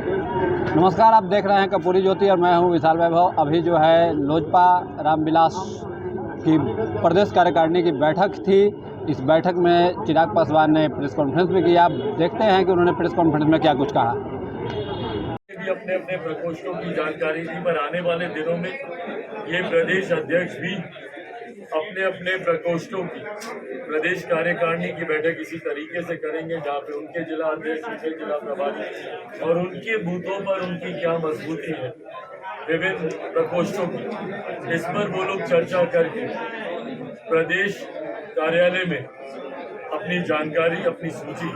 नमस्कार, आप देख रहे हैं कपूरी ज्योति और मैं हूं विशाल वैभव। अभी जो है लोजपा रामविलास की प्रदेश कार्यकारिणी की बैठक थी। इस बैठक में चिराग पासवान ने प्रेस कॉन्फ्रेंस भी किया। आप देखते हैं कि उन्होंने प्रेस कॉन्फ्रेंस में क्या कुछ कहा। भी अपने अपने प्रकोष्ठों की जानकारी दी, पर आने वाले दिनों में ये प्रदेश अध्यक्ष भी अपने अपने प्रकोष्ठों की प्रदेश कार्यकारिणी की बैठक इसी तरीके से करेंगे, जहाँ पे उनके जिला अध्यक्ष, उनके जिला प्रभारी और उनके बूथों पर उनकी क्या मजबूती है विभिन्न प्रकोष्ठों की, इस पर वो लोग चर्चा करके प्रदेश कार्यालय में अपनी जानकारी, अपनी सूची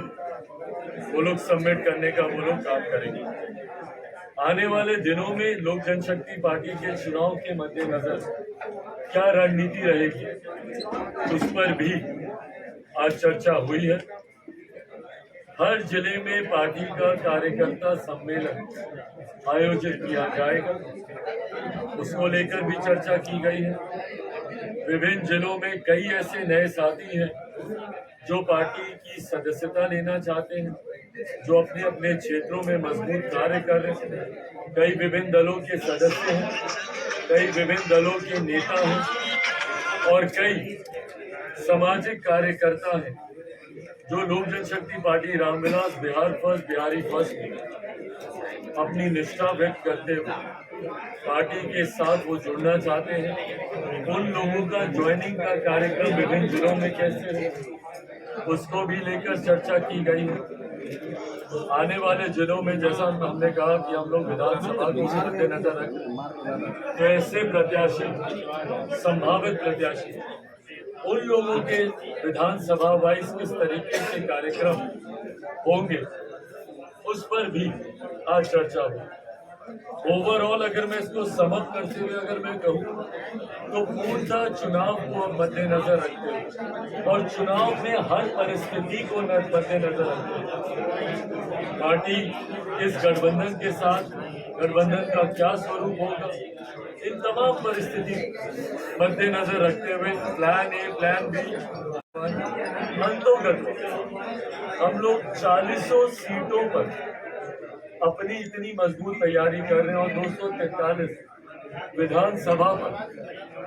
वो लोग सबमिट करने का वो लोग काम करेंगे। आने वाले दिनों में लोक जनशक्ति पार्टी के चुनाव के मद्देनजर क्या रणनीति रहेगी, उस पर भी आज चर्चा हुई है। हर जिले में पार्टी का कार्यकर्ता सम्मेलन आयोजित किया जाएगा, उसको लेकर भी चर्चा की गई है। विभिन्न जिलों में कई ऐसे नए साथी हैं जो पार्टी की सदस्यता लेना चाहते हैं, जो अपने अपने क्षेत्रों में मजबूत कार्य कर रहे हैं। कई विभिन्न दलों के सदस्य हैं, कई विभिन्न दलों के नेता हैं और कई सामाजिक कार्यकर्ता हैं जो Lok Janshakti Party Ramvilas Bihar first, Bihari first में अपनी निष्ठा व्यक्त करते हुए पार्टी के साथ वो जुड़ना चाहते हैं। उन लोगों का ज्वाइनिंग का कार्यक्रम विभिन्न जिलों में कैसे है, उसको भी लेकर चर्चा की गई है। आने वाले जिलों में जैसा हमने कहा कि हम लोग विधानसभा को मद्देनजर रखें, तो ऐसे प्रत्याशी, संभावित प्रत्याशी, उन लोगों के विधानसभा वाइज किस तरीके से कार्यक्रम होंगे, उस पर भी आज चर्चा हुई। ओवरऑल अगर मैं इसको समअप करते हुए अगर मैं कहूँ तो पूर्णतः चुनाव को मद्देनजर रखते हुए और चुनाव में हर परिस्थिति को मद्देनजर रखते हुए पार्टी इस गठबंधन के साथ, गठबंधन का क्या स्वरूप होगा, इन तमाम परिस्थिति मद्देनजर रखते हुए प्लान ए, प्लान बी, अंतोगत हम लोग 40 सीटों पर अपनी इतनी मजबूत तैयारी कर रहे हैं और 243 विधानसभा पर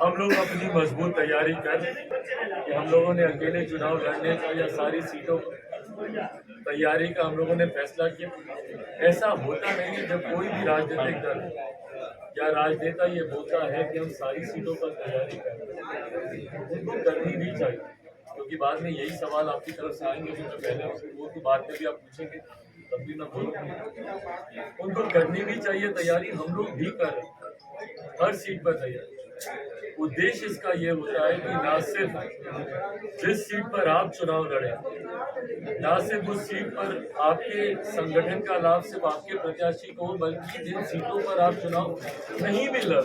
हम लोग अपनी मजबूत तैयारी कर रहे हैं कि हम लोगों ने अकेले चुनाव लड़ने का या सारी सीटों तैयारी का हम लोगों ने फैसला किया। ऐसा होता नहीं है जब कोई भी राजनीतिक दल या राजनेता ये बोलता है कि हम सारी सीटों पर तैयारी करें, उनको करनी भी चाहिए, क्योंकि बाद में यही सवाल आपकी तरफ से आएंगे जो पहले वो तो बाद में भी आप पूछेंगे, तब भी मैं बोलूँगा उनको करनी भी चाहिए तैयारी। हम लोग भी कर रहे हैं हर सीट पर तैयारी। उद्देश्य इसका ये होता है कि ना सिर्फ जिस सीट पर आप चुनाव लड़े, ना सिर्फ उस सीट पर आपके संगठन का लाभ सिर्फ आपके प्रत्याशी को, बल्कि जिन सीटों पर आप चुनाव नहीं भी लड़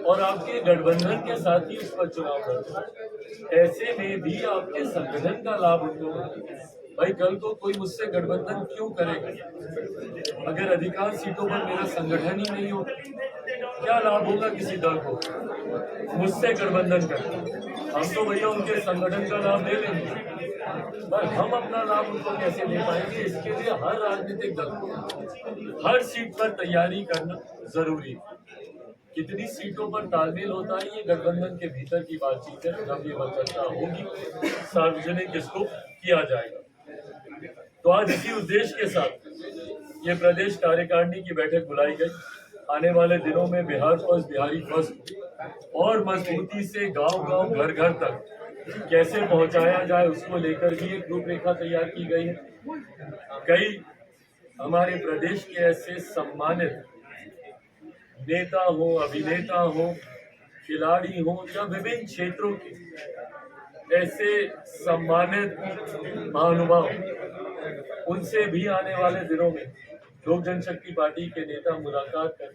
और आपके गठबंधन के साथ ही उस पर चुनाव लड़, ऐसे में भी आपके संगठन का लाभ उनको। भाई कल को कोई मुझसे गठबंधन क्यों करेगा अगर अधिकांश सीटों पर मेरा संगठन ही नहीं हो? क्या लाभ होगा किसी दल को मुझसे गठबंधन कर? हम तो भैया उनके संगठन का लाभ ले लेंगे, पर हम अपना लाभ उनको कैसे दे पाएंगे? इसके लिए हर राजनीतिक दल को हर सीट पर तैयारी करना जरूरी है। कितनी सीटों पर तालमेल होता है ये गठबंधन के भीतर की बातचीत है, जब ये चर्चा होगी सार्वजनिक इसको किया जाएगा। तो आज इसी उद्देश्य के साथ ये प्रदेश कार्यकारिणी की बैठक बुलाई गई। आने वाले दिनों में बिहार फर्स्ट, बिहारी फर्स्ट और मजबूती से गांव-गांव, घर-घर तक कैसे पहुंचाया जाए, उसको लेकर भी एक रूपरेखा तैयार की गई है। कई हमारे प्रदेश के ऐसे सम्मानित नेता हो, अभिनेता हो, खिलाड़ी हो या विभिन्न क्षेत्रों के ऐसे सम्मानित महानुभाव, उनसे भी आने वाले दिनों में लोक जनशक्ति पार्टी के नेता मुलाकात कर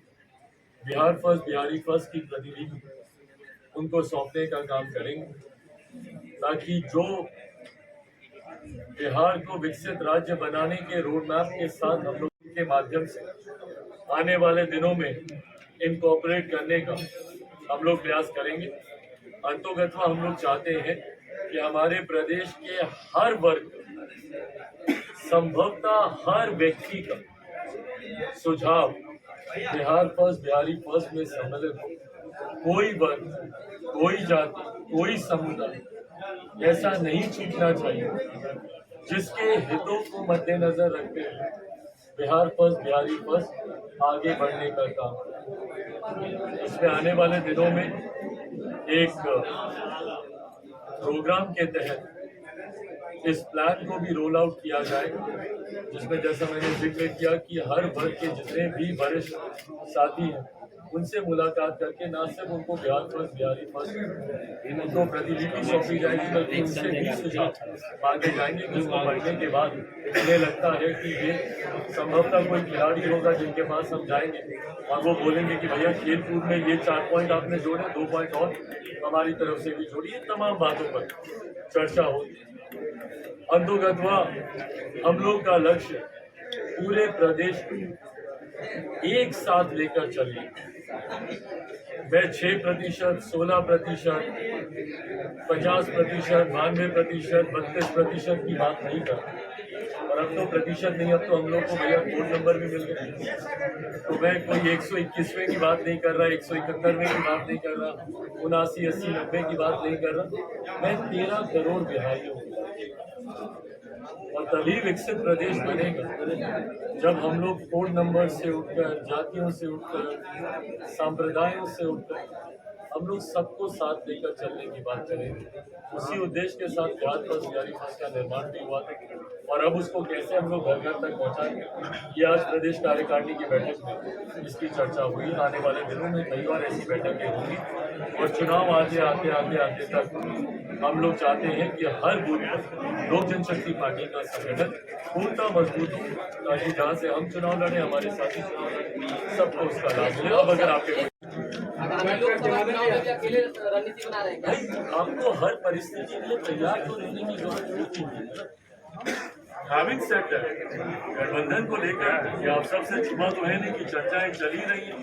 बिहार फर्स्ट, बिहारी फर्स्ट की प्रतिनिधि उनको सौंपने का काम करेंगे, ताकि जो बिहार को विकसित राज्य बनाने के रोड मैप के साथ हम लोग के माध्यम से आने वाले दिनों में इनकॉर्पोरेट करने का हम लोग प्रयास करेंगे। अंतोगत्वा हम लोग चाहते हैं कि हमारे प्रदेश के हर वर्ग, संभवतः हर व्यक्ति का सुझाव बिहार फर्स्ट, बिहारी फर्स्ट में सम्मिलित हो। कोई वर्ग, कोई जाति, कोई समुदाय ऐसा नहीं छूटना चाहिए जिसके हितों को मद्देनजर रखते हुए बिहार फर्स्ट, बिहारी फर्स्ट आगे बढ़ने का काम। इसमें आने वाले दिनों में एक प्रोग्राम के तहत इस प्लान को भी रोल आउट किया जाए, जिसमें जैसा मैंने जिक्र किया कि हर वर्ग के जितने भी वरिष्ठ साथी हैं उनसे मुलाकात करके न सिर्फ उनको बिहार फर्स्ट, बिहारी फर्स्ट उनको प्रतिलिपि सौंपी जाएगी, बल्कि उनसे भी सुझाव मांगे जाएंगे कि उसको पढ़ने के बाद मुझे लगता है कि ये संभवतः कोई खिलाड़ी होगा जिनके पास हम जाएंगे और वो बोलेंगे कि भैया खेल कूद में ये 4 पॉइंट आपने जोड़े, 2 पॉइंट और हमारी तरफ से भी जोड़िए। तमाम बातों पर चर्चा होगी। अंतोगत्वा हम लोग का लक्ष्य पूरे प्रदेश को एक साथ लेकर चलिए। मैं 6%, 16%, 50%, 92%, 32% की बात नहीं कर रहा। और अब तो प्रतिशत नहीं, अब तो हम लोग को भैया कोड नंबर भी मिल गए। तो मैं कोई 121वें की बात नहीं कर रहा, 171वें की बात नहीं कर रहा, 79, 80, 90 की बात नहीं कर रहा। मैं 13 करोड़ बिहारियों और तभी विकसित प्रदेश बनेगा जब हम लोग कोड नंबर से उठकर, जातियों से उठकर, संप्रदायों से उठकर हम लोग सबको साथ लेकर चलने की बात करेंगे। उसी उद्देश्य के साथ बिहार फर्स्ट, बिहारी फर्स्ट का निर्माण भी हुआ था और अब उसको कैसे हम लोग घर घर तक पहुँचाएंगे, ये आज प्रदेश कार्यकारिणी की बैठक में इसकी चर्चा हुई। आने वाले दिनों में कई बार ऐसी बैठकें होंगी और चुनाव आते आते आते आते तक हम लोग चाहते हैं कि हर बूथ पर लोक जनशक्ति पार्टी का संगठन पूर्णतः मजबूत हो, ताकि जहाँ से हम चुनाव लड़े, हमारे साथी चुनाव लड़े, सबको उसका लाभ मिले। अब अगर आपके भाई आपको हर परिस्थिति के लिए तैयार तो रहने की जरूरत होती है। हैविंग सेड दैट, गठबंधन को लेकर ये आप सबसे छुपा तो है नहीं कि चर्चाएं चली रही हैं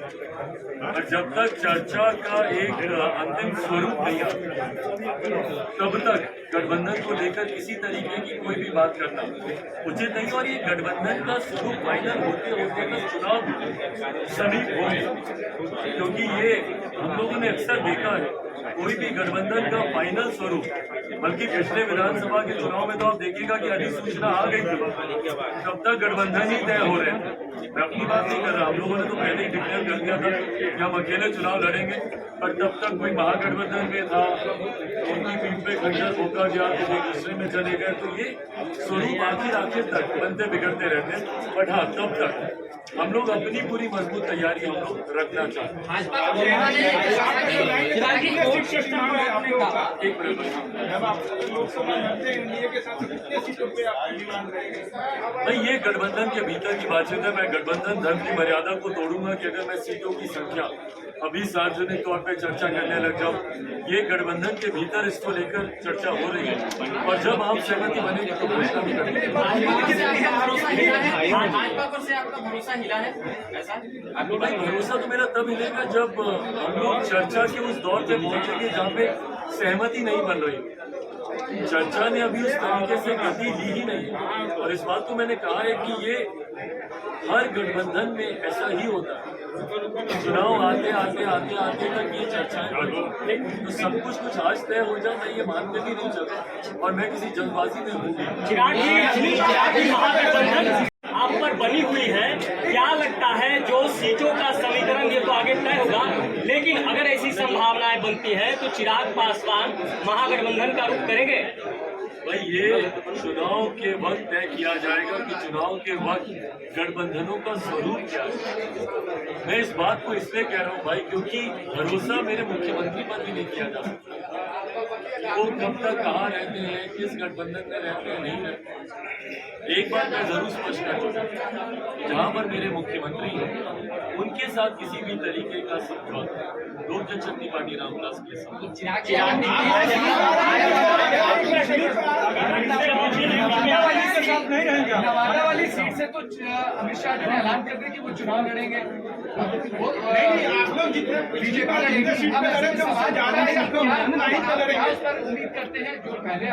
और जब तक चर्चा का एक अंतिम स्वरूप नहीं आता तब तक गठबंधन को लेकर किसी तरीके की कोई भी बात करना उचित नहीं। और ये गठबंधन का स्वरूप फाइनल होते होते तक चुनाव समीप होंगे, क्योंकि ये हम लोगों ने अक्सर देखा है कोई भी गठबंधन का फाइनल स्वरूप, बल्कि पिछले विधानसभा के चुनाव में तो आप देखिएगा कि अधिसूचना आ गई थी, तब तक गठबंधन ही तय हो रहे हैं। मैं अपनी बात नहीं कर रहा, हम लोगों ने तो पहले ही डिक्लेयर कर दिया था कि हम अकेले चुनाव लड़ेंगे, पर तब तक कोई महागठबंधन में था, उनकी पीठ पे खंजर भोंका गया तो एक दूसरे में चले गए। तो ये स्वरूप आखिर तक बनते बिगड़ते रहते हैं। बट हाँ, तब तक हम लोग अपनी पूरी मजबूत तैयारी हम लोग रखना चाहते हैं। भाई ये गठबंधन के भीतर की बातचीत है। मैं गठबंधन धर्म की मर्यादा को तोड़ूंगा कि अगर मैं सीटों की संख्या अभी सार्वजनिक तौर पे चर्चा करने लग जाऊं। ये गठबंधन के भीतर इसको लेकर चर्चा हो रही है और जब आप सहमति बनेगी तो घोषणा भी करेंगे। भाई भरोसा तो मेरा तब मिलेगा जब हम लोग चर्चा के उस दौर पे पहुंचेंगे जहाँ पे सहमति नहीं बन रही। चर्चा ने अभी उस तरीके से गति ली ही नहीं और इस बात को मैंने कहा है कि ये हर गठबंधन में ऐसा ही होता है। चुनाव आते आते आते आते तक ये चर्चाएं तो सब कुछ आज तय हो जाता है, ये मानते भी नहीं चलता और मैं किसी जल्दबाजी में हूँ। आप पर बनी हुई है, क्या लगता है जो सीटों का समीकरण ये तो आगे तय होगा, लेकिन अगर ऐसी संभावनाएं बनती है तो चिराग पासवान महागठबंधन का रुख करेंगे? भाई ये चुनाव के वक्त तय किया जाएगा कि चुनाव के वक्त गठबंधनों का स्वरूप क्या है। मैं इस बात को इसलिए कह रहा हूँ भाई क्योंकि भरोसा मेरे मुख्यमंत्री पर भी नहीं किया जा सकता। वो कब तक कहाँ रहते हैं, किस गठबंधन में रहते हैं, नहीं रहते हैं। एक बात मैं जरूर स्पष्ट कर दूँ, जहाँ पर मेरे मुख्यमंत्री हैं उनके साथ किसी भी तरीके का समझौता लोक जनशक्ति पार्टी रामविलास के नवादा वाली सीट से तो अमित शाह ने ऐलान कर दिया कि वो चुनाव लड़ेंगे। उम्मीद करते हैं जो पहले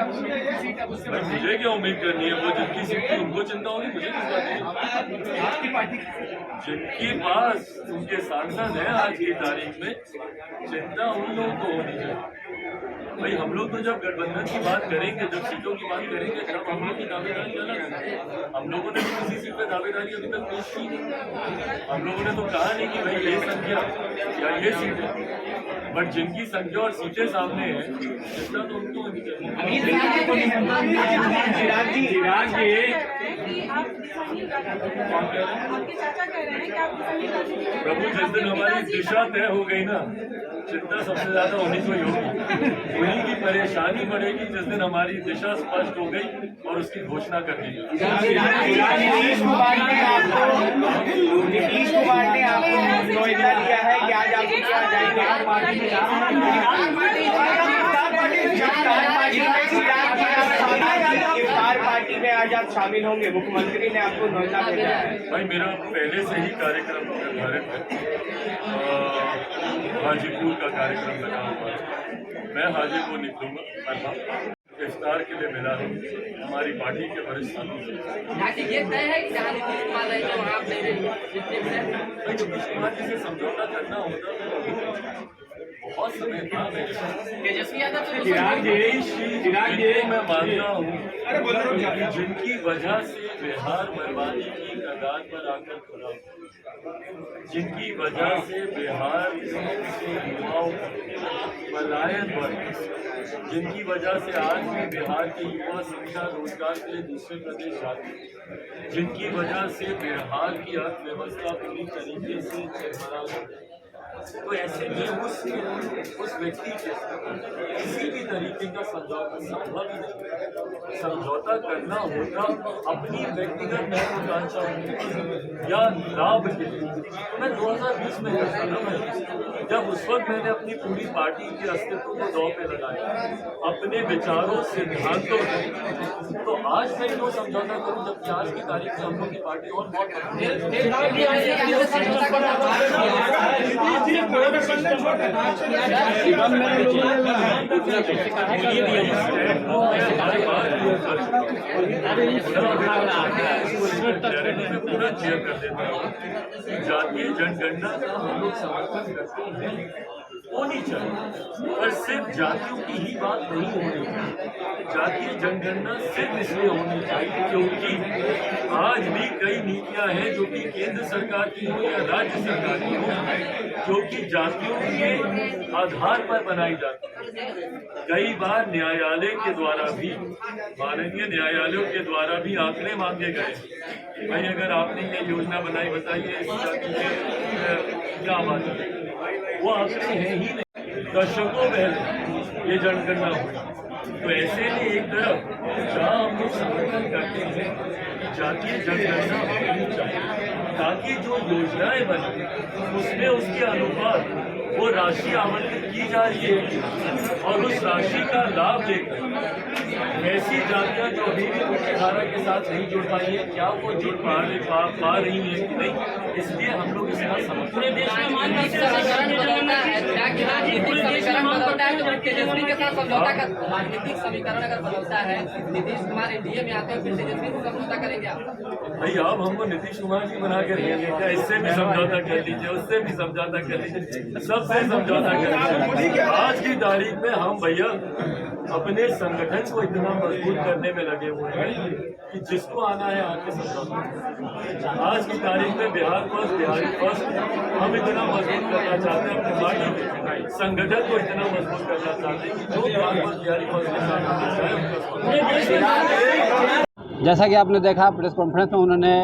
सीट है उससे मुझे क्या उम्मीद करनी है, वो जिनकी सीट थी उनको चिंता होगी, मुझे किस बात की। पार्टी की? जिनके पास उनके सांसद हैं आज की तारीख में, चिंता उन लोगों को होनी चाहिए। भाई हम लोग तो जब गठबंधन की बात करेंगे, जब सीटों की बात करेंगे, तब हम लोग की दावेदारी अलग है। हम लोगों ने तो किसी सीट पर दावेदारी अभी तक पेश की नहीं। हम लोगों ने तो कहा नहीं कि भाई ये संख्या या ये सीट है, बट जिनकी संख्या और सीटें सामने हैं, चिंता तो उनको होनी चाहिए। प्रभु, जिस दिन हमारी दिशा तय हो गई ना, चिंता सबसे ज्यादा उन्हीं को ही होगी। उन्हीं की परेशानी बढ़ेगी जिस दिन हमारी दिशा स्पष्ट हो गई और उसकी घोषणा कर दी गई। नीतीश कुमार ने आपको नुमाइंदा दिया है कि आज आप क्या जाएंगे इफ्तार पार्टी में आज आप शामिल होंगे। मुख्यमंत्री ने आपको नुमाइंदा भेजा है। भाई मेरा पहले से ही कार्यक्रम निर्धारित है, हाजीपुर का कार्यक्रम लगा हुआ है। मैं हाजीपुर निकलूंगा। इफ्तार के लिए मिला है हमारी पार्टी के वरिष्ठ साथी से। ये तय है कि जहाँ नीतीश कुमार रहे तो वहाँ आप नहीं रहे। नीतीश कुमार जी से समझौता करना होता तो बहुत समय था। तेजस्वी यादव मैं मानता हूँ जिनकी वजह से बिहार बर्बादी की कगार पर आकर खड़ा, जिनकी वजह से बिहार से युवाओं पलायन बढ़, जिनकी वजह से आज भी बिहार के युवा शिक्षा रोजगार के लिए दूसरे प्रदेश जाते, जिनकी वजह से बिहार की अर्थव्यवस्था पूरी तरीके से चरमरा गई। तो ऐसे में उस व्यक्ति के किसी भी तरीके का समझौता संभव ही नहीं। समझौता करना होता अपनी व्यक्तिगत महत्वाकांक्षा या लाभ के लिए। तो मैं 2020 में करता था, जब उस वक्त मैंने अपनी पूरी पार्टी के अस्तित्व को दांव पे लगाया, अपने विचारों सिद्धांतों, तो आज मैं क्यों समझौता करूं जबकि आज की तारीख में हम लोग की पार्टी और बहुत पूरा शेयर कर देता हूँ। जातीय जनगणना का हम लोग समर्थन करते हैं, होनी चाहिए, पर सिर्फ जातियों की ही बात नहीं होनी चाहिए। जातीय जनगणना सिर्फ इसलिए होनी चाहिए क्योंकि आज भी कई नीतियां हैं जो कि केंद्र सरकार की हो या राज्य सरकार की हो, जो कि जातियों के आधार पर बनाई जाती है। कई बार न्यायालय के द्वारा भी, माननीय न्यायालयों के द्वारा भी आंकड़े मांगे गए, भाई अगर आपने ये योजना बनाई बताइए इस जाति के क्या बात है। वो आंकड़े हैं ही नहीं, दशकों पहले ये जनगणना हुई। तो ऐसे में एक तरफ जहाँ हम लोग समर्थन करते हैं जातीय जनगणना होनी चाहिए ताकि जो योजनाएं बने उसमें उसके अनुपात वो राशि आवंटित की जा रही है और उस राशि का लाभ लेकर ऐसी जातियां जो अभी भी मुख्यधारा के साथ नहीं जुड़ पाई है, क्या वो जुड़ पा रही है कि नहीं, इसलिए हम लोग इसका समर्थन। तेजस्वी के साथ समझौता का राजनीतिक समीकरण अगर बनता है, नीतीश कुमार एनडीए में आते हैं फिर तेजस्वी को समझौता करेंगे आप? भाई अब हमको नीतीश कुमार जी बना के रखेंगे क्या? इससे भी समझौता कर लीजिए, उससे भी समझौता कर लीजिए, सबसे समझौता कर लीजिए। आज की तारीख में हम भैया अपने संगठन को इतना मजबूत करने में लगे हुए हैं कि जिसको आना है आके समझौता। आज की तारीख में बिहार फर्स्ट, बिहारी फर्स्ट हम इतना मजबूत करना चाहते हैं, अपनी पार्टी के संगठन को इतना मजबूत करना चाहते हैं कि जो बिहार फर्स्ट, बिहारी फर्स्ट के साथ आना चाहे उनका। जैसा कि आपने देखा प्रेस कॉन्फ्रेंस में उन्होंने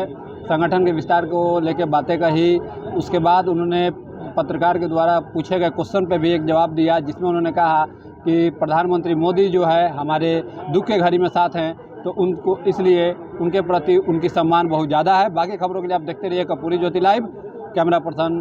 संगठन के विस्तार को लेकर बातें कही, उसके बाद उन्होंने पत्रकार के द्वारा पूछे गए क्वेश्चन पे भी एक जवाब दिया, जिसमें उन्होंने कहा कि प्रधानमंत्री मोदी जो है हमारे दुख के घड़ी में साथ हैं, तो उनको इसलिए उनके प्रति उनकी सम्मान बहुत ज़्यादा है। बाकी खबरों के लिए आप देखते रहिए कपूरी ज्योति लाइव। Camera person